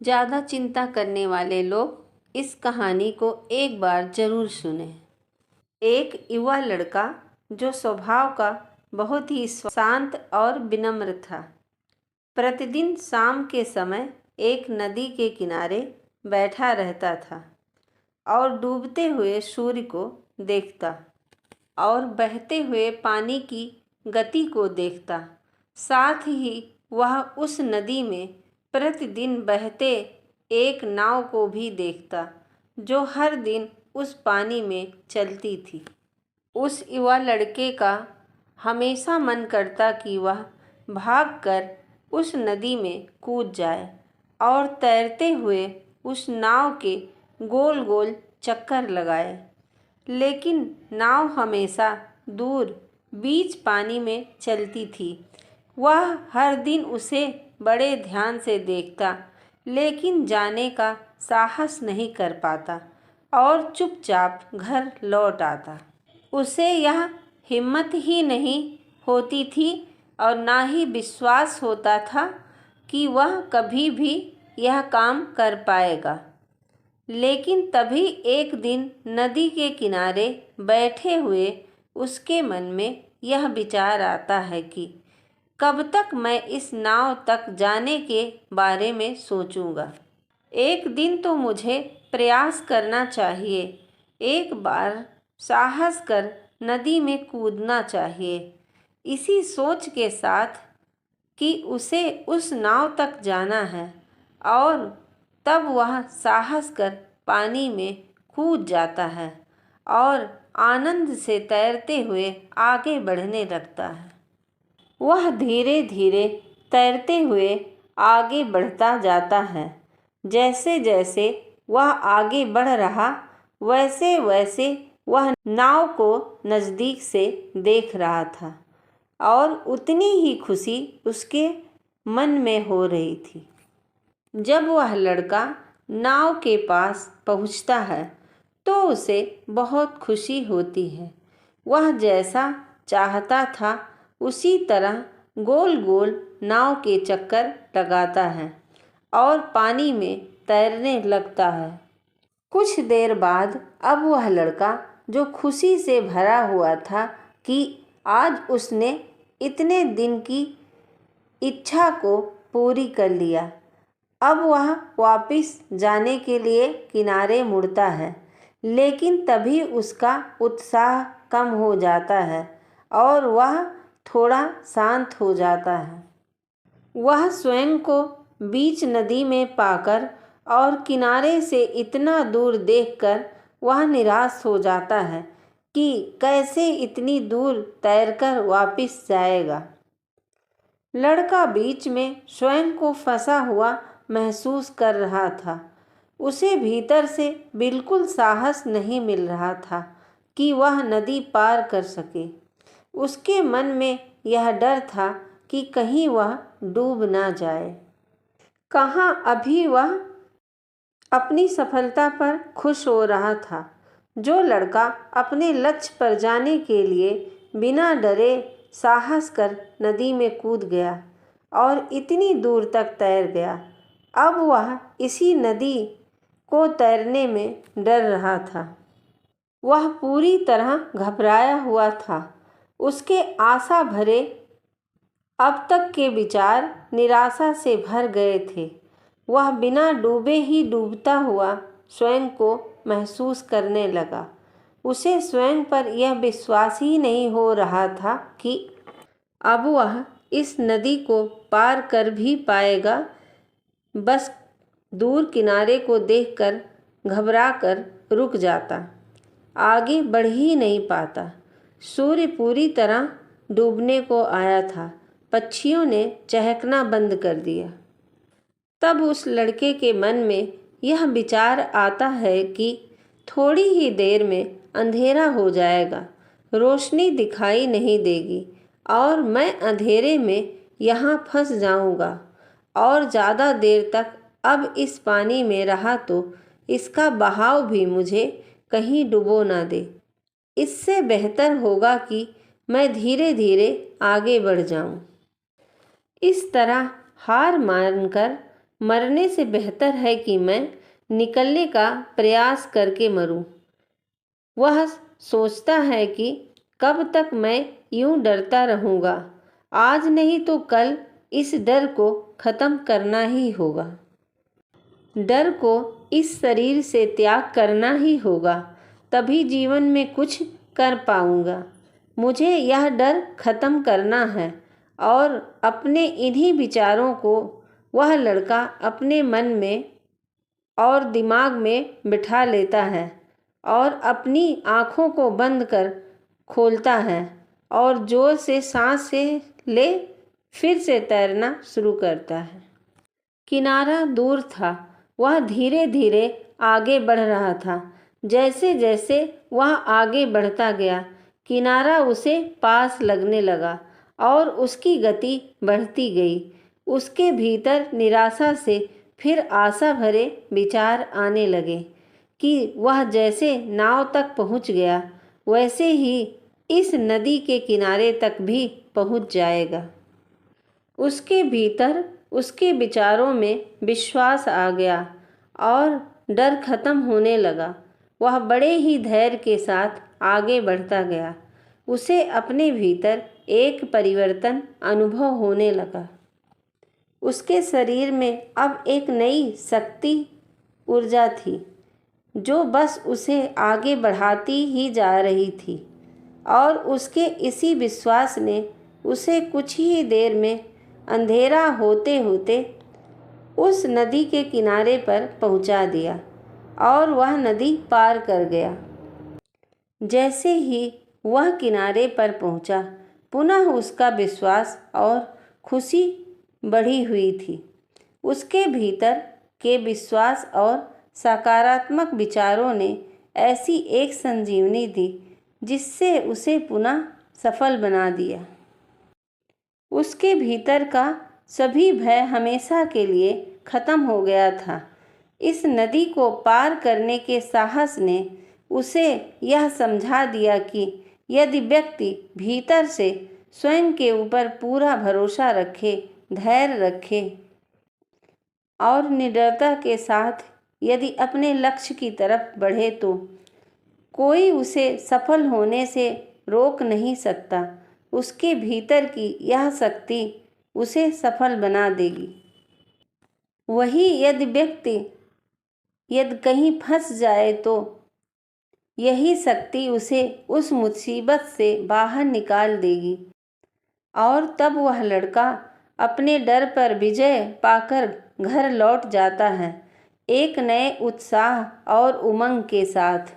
ज़्यादा चिंता करने वाले लोग इस कहानी को एक बार ज़रूर सुनें। एक युवा लड़का जो स्वभाव का बहुत ही शांत और विनम्र था, प्रतिदिन शाम के समय एक नदी के किनारे बैठा रहता था और डूबते हुए सूर्य को देखता और बहते हुए पानी की गति को देखता। साथ ही वह उस नदी में प्रतिदिन बहते एक नाव को भी देखता जो हर दिन उस पानी में चलती थी। उस युवा लड़के का हमेशा मन करता कि वह भागकर उस नदी में कूद जाए और तैरते हुए उस नाव के गोल गोल चक्कर लगाए, लेकिन नाव हमेशा दूर बीच पानी में चलती थी। वह हर दिन उसे बड़े ध्यान से देखता, लेकिन जाने का साहस नहीं कर पाता और चुपचाप घर लौट आता। उसे यह हिम्मत ही नहीं होती थी और ना ही विश्वास होता था कि वह कभी भी यह काम कर पाएगा। लेकिन तभी एक दिन नदी के किनारे बैठे हुए उसके मन में यह विचार आता है कि कब तक मैं इस नाव तक जाने के बारे में सोचूंगा। एक दिन तो मुझे प्रयास करना चाहिए, एक बार साहस कर नदी में कूदना चाहिए। इसी सोच के साथ कि उसे उस नाव तक जाना है और तब वह साहस कर पानी में कूद जाता है और आनंद से तैरते हुए आगे बढ़ने लगता है। वह धीरे धीरे तैरते हुए आगे बढ़ता जाता है। जैसे जैसे वह आगे बढ़ रहा, वैसे वैसे वह नाव को नज़दीक से देख रहा था और उतनी ही खुशी उसके मन में हो रही थी। जब वह लड़का नाव के पास पहुंचता है तो उसे बहुत खुशी होती है। वह जैसा चाहता था उसी तरह गोल गोल नाव के चक्कर लगाता है और पानी में तैरने लगता है। कुछ देर बाद अब वह लड़का जो खुशी से भरा हुआ था कि आज उसने इतने दिन की इच्छा को पूरी कर लिया, अब वह वापस जाने के लिए किनारे मुड़ता है, लेकिन तभी उसका उत्साह कम हो जाता है और वह थोड़ा शांत हो जाता है। वह स्वयं को बीच नदी में पाकर और किनारे से इतना दूर देखकर वह निराश हो जाता है कि कैसे इतनी दूर तैरकर वापस जाएगा। लड़का बीच में स्वयं को फंसा हुआ महसूस कर रहा था। उसे भीतर से बिल्कुल साहस नहीं मिल रहा था कि वह नदी पार कर सके। उसके मन में यह डर था कि कहीं वह डूब ना जाए। कहाँ अभी वह अपनी सफलता पर खुश हो रहा था। जो लड़का अपने लक्ष्य पर जाने के लिए बिना डरे साहस कर नदी में कूद गया और इतनी दूर तक तैर गया, अब वह इसी नदी को तैरने में डर रहा था। वह पूरी तरह घबराया हुआ था। उसके आशा भरे अब तक के विचार निराशा से भर गए थे। वह बिना डूबे ही डूबता हुआ स्वयं को महसूस करने लगा। उसे स्वयं पर यह विश्वास ही नहीं हो रहा था कि अब वह इस नदी को पार कर भी पाएगा। बस दूर किनारे को देखकर घबराकर रुक जाता, आगे बढ़ ही नहीं पाता। सूर्य पूरी तरह डूबने को आया था। पक्षियों ने चहकना बंद कर दिया। तब उस लड़के के मन में यह विचार आता है कि थोड़ी ही देर में अंधेरा हो जाएगा, रोशनी दिखाई नहीं देगी और मैं अंधेरे में यहाँ फंस जाऊँगा और ज़्यादा देर तक अब इस पानी में रहा तो इसका बहाव भी मुझे कहीं डुबो ना दे। इससे बेहतर होगा कि मैं धीरे धीरे आगे बढ़ जाऊं। इस तरह हार मानकर मरने से बेहतर है कि मैं निकलने का प्रयास करके मरूं। वह सोचता है कि कब तक मैं यूं डरता रहूंगा। आज नहीं तो कल इस डर को ख़त्म करना ही होगा। डर को इस शरीर से त्याग करना ही होगा, तभी जीवन में कुछ कर पाऊंगा। मुझे यह डर ख़त्म करना है। और अपने इन्हीं विचारों को वह लड़का अपने मन में और दिमाग में बिठा लेता है और अपनी आँखों को बंद कर खोलता है और जोर से सांसें ले फिर से तैरना शुरू करता है। किनारा दूर था, वह धीरे धीरे आगे बढ़ रहा था। जैसे जैसे वह आगे बढ़ता गया, किनारा उसे पास लगने लगा और उसकी गति बढ़ती गई। उसके भीतर निराशा से फिर आशा भरे विचार आने लगे कि वह जैसे नाव तक पहुंच गया, वैसे ही इस नदी के किनारे तक भी पहुंच जाएगा। उसके भीतर उसके विचारों में विश्वास आ गया और डर खत्म होने लगा। वह बड़े ही धैर्य के साथ आगे बढ़ता गया। उसे अपने भीतर एक परिवर्तन अनुभव होने लगा। उसके शरीर में अब एक नई शक्ति, ऊर्जा थी जो बस उसे आगे बढ़ाती ही जा रही थी। और उसके इसी विश्वास ने उसे कुछ ही देर में अंधेरा होते होते उस नदी के किनारे पर पहुंचा दिया और वह नदी पार कर गया। जैसे ही वह किनारे पर पहुंचा, पुनः उसका विश्वास और खुशी बढ़ी हुई थी। उसके भीतर के विश्वास और सकारात्मक विचारों ने ऐसी एक संजीवनी दी जिससे उसे पुनः सफल बना दिया। उसके भीतर का सभी भय हमेशा के लिए खत्म हो गया था। इस नदी को पार करने के साहस ने उसे यह समझा दिया कि यदि व्यक्ति भीतर से स्वयं के ऊपर पूरा भरोसा रखे, धैर्य रखे और निडरता के साथ यदि अपने लक्ष्य की तरफ बढ़े तो कोई उसे सफल होने से रोक नहीं सकता। उसके भीतर की यह शक्ति उसे सफल बना देगी। वही यदि व्यक्ति कहीं फंस जाए तो यही शक्ति उसे उस मुसीबत से बाहर निकाल देगी और तब वह लड़का अपने डर पर विजय पाकर घर लौट जाता है, एक नए उत्साह और उमंग के साथ।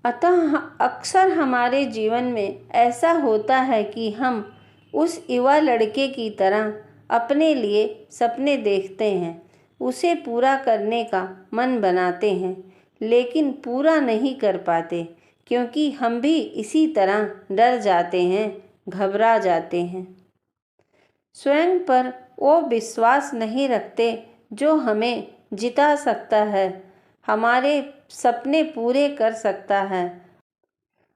अतः अक्सर हमारे जीवन में ऐसा होता है कि हम उस युवा लड़के की तरह अपने लिए सपने देखते हैं, उसे पूरा करने का मन बनाते हैं, लेकिन पूरा नहीं कर पाते क्योंकि हम भी इसी तरह डर जाते हैं, घबरा जाते हैं। स्वयं पर वो विश्वास नहीं रखते जो हमें जिता सकता है, हमारे सपने पूरे कर सकता है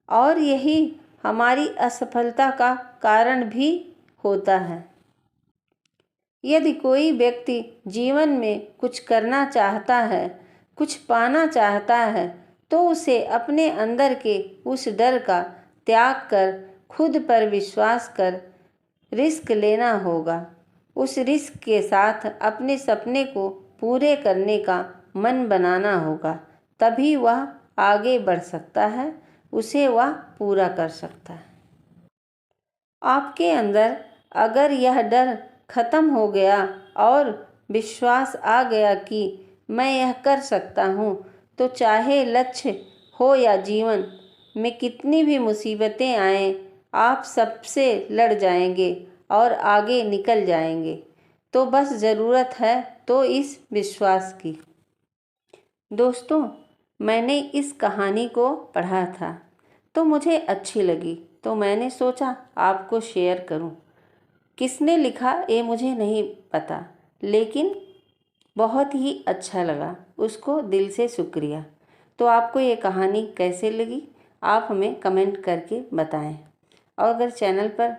और यही हमारी असफलता का कारण भी होता है। यदि कोई व्यक्ति जीवन में कुछ करना चाहता है, कुछ पाना चाहता है, तो उसे अपने अंदर के उस डर का त्याग कर खुद पर विश्वास कर रिस्क लेना होगा। उस रिस्क के साथ अपने सपने को पूरे करने का मन बनाना होगा, तभी वह आगे बढ़ सकता है, उसे वह पूरा कर सकता है। आपके अंदर अगर यह डर खत्म हो गया और विश्वास आ गया कि मैं यह कर सकता हूँ, तो चाहे लक्ष्य हो या जीवन में कितनी भी मुसीबतें आएं, आप सबसे लड़ जाएंगे और आगे निकल जाएंगे। तो बस ज़रूरत है तो इस विश्वास की। दोस्तों, मैंने इस कहानी को पढ़ा था तो मुझे अच्छी लगी, तो मैंने सोचा आपको शेयर करूं। किसने लिखा ये मुझे नहीं पता, लेकिन बहुत ही अच्छा लगा, उसको दिल से शुक्रिया। तो आपको ये कहानी कैसे लगी आप हमें कमेंट करके बताएं। और अगर चैनल पर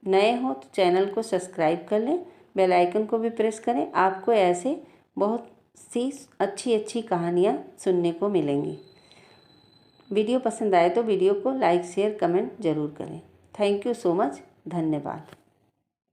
नए हो तो चैनल को सब्सक्राइब कर लें बेल आइकन को भी प्रेस करें। आपको ऐसे बहुत सी अच्छी अच्छी कहानियाँ सुनने को मिलेंगी। वीडियो पसंद आए तो वीडियो को लाइक शेयर कमेंट ज़रूर करें। Thank you so much. धन्यवाद।